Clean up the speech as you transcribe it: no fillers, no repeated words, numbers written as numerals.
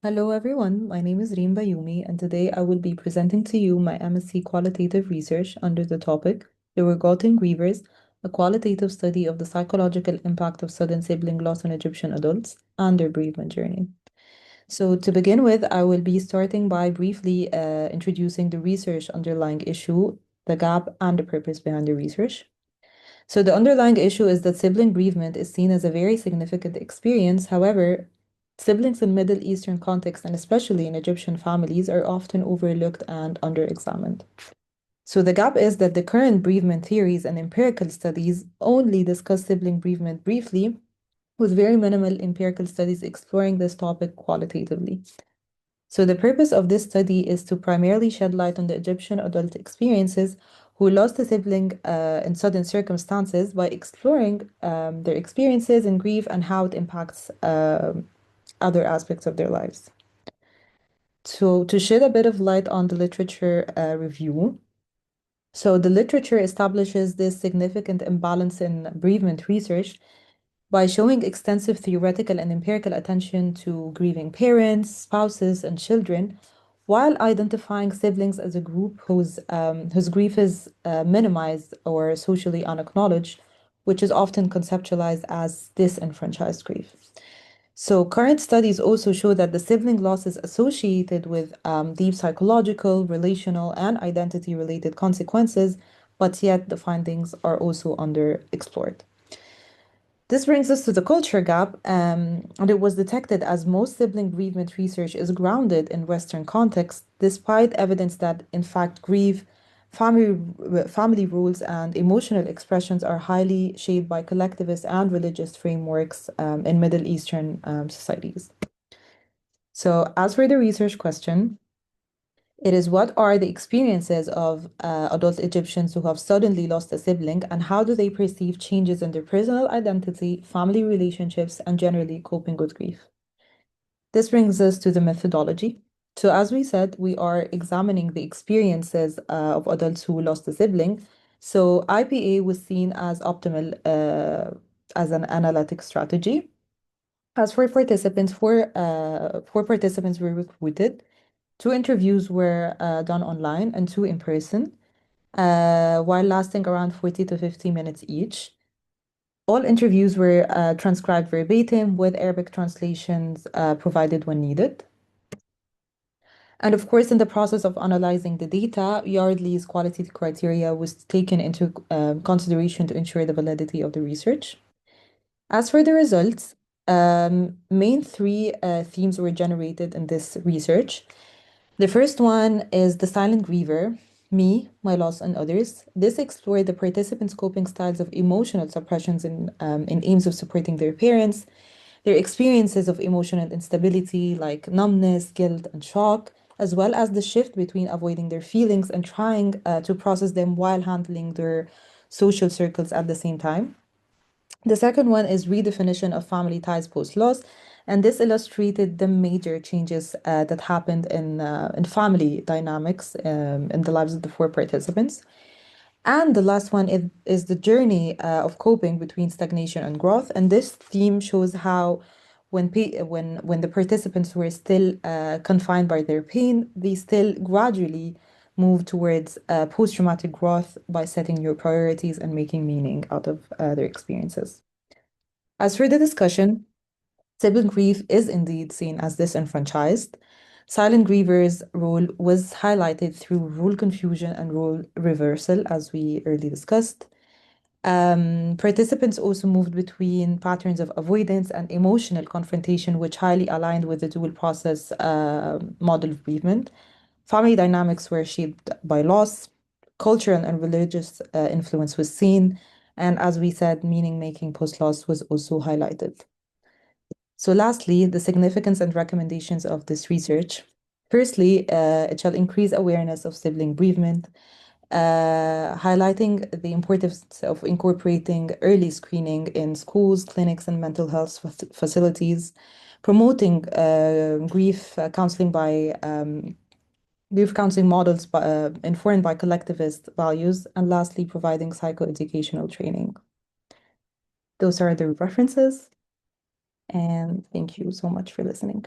Hello everyone, my name is Reem BAYOUMI and today I will be presenting to you my MSc Qualitative Research under the topic The Forgotten Grievers, a qualitative study of the psychological impact of sudden sibling loss on Egyptian adults and their bereavement journey. So to begin with, I will be starting by briefly introducing the research underlying issue, the gap, and the purpose behind the research. So the underlying issue is that sibling bereavement is seen as a very significant experience. However, siblings in Middle Eastern contexts, and especially in Egyptian families, are often overlooked and underexamined. So the gap is that the current bereavement theories and empirical studies only discuss sibling bereavement briefly, with very minimal empirical studies exploring this topic qualitatively. So the purpose of this study is to primarily shed light on the Egyptian adult experiences who lost a sibling in sudden circumstances by exploring their experiences in grief and how it impacts other aspects of their lives. So to shed a bit of light on the literature review, so the literature establishes this significant imbalance in bereavement research by showing extensive theoretical and empirical attention to grieving parents, spouses, and children, while identifying siblings as a group whose grief is minimized or socially unacknowledged, which is often conceptualized as disenfranchised grief. So, current studies also show that the sibling loss is associated with deep psychological, relational, and identity related consequences, but yet the findings are also underexplored. This brings us to the culture gap, and it was detected as most sibling bereavement research is grounded in Western context, despite evidence that, in fact, grief, family rules, and emotional expressions are highly shaped by collectivist and religious frameworks in Middle Eastern societies. So, as for the research question, it is what are the experiences of adult Egyptians who have suddenly lost a sibling, and how do they perceive changes in their personal identity, family relationships, and generally coping with grief? This brings us to the methodology. So, as we said, we are examining the experiences of adults who lost a sibling. So, IPA was seen as optimal as an analytic strategy. As for participants, four participants were recruited. Two interviews were done online and two in person, while lasting around 40 to 50 minutes each. All interviews were transcribed verbatim with Arabic translations provided when needed. And of course, in the process of analyzing the data, Yardley's quality criteria was taken into consideration to ensure the validity of the research. As for the results, main three themes were generated in this research. The first one is the silent griever, me, my loss, and others. This explored the participants' coping styles of emotional suppressions in aims of supporting their parents, their experiences of emotional instability like numbness, guilt, and shock, as well as the shift between avoiding their feelings and trying to process them while handling their social circles at the same time. The second one is redefinition of family ties post-loss, and this illustrated the major changes that happened in family dynamics in the lives of the four participants. And the last one is the journey of coping between stagnation and growth. And this theme shows how when the participants were still confined by their pain, they still gradually move towards post-traumatic growth by setting new priorities and making meaning out of their experiences. As for the discussion, sibling grief is indeed seen as disenfranchised. Silent grievers' role was highlighted through role confusion and role reversal, as we earlier discussed. Participants also moved between patterns of avoidance and emotional confrontation, which highly aligned with the dual process model of bereavement. Family dynamics were shaped by loss, cultural and religious influence was seen, and as we said, meaning making post loss was also highlighted. So, lastly, the significance and recommendations of this research. Firstly, it shall increase awareness of sibling bereavement, highlighting the importance of incorporating early screening in schools, clinics, and mental health facilities, promoting grief counseling models informed by collectivist values, and lastly, providing psychoeducational training. Those are the references, and thank you so much for listening.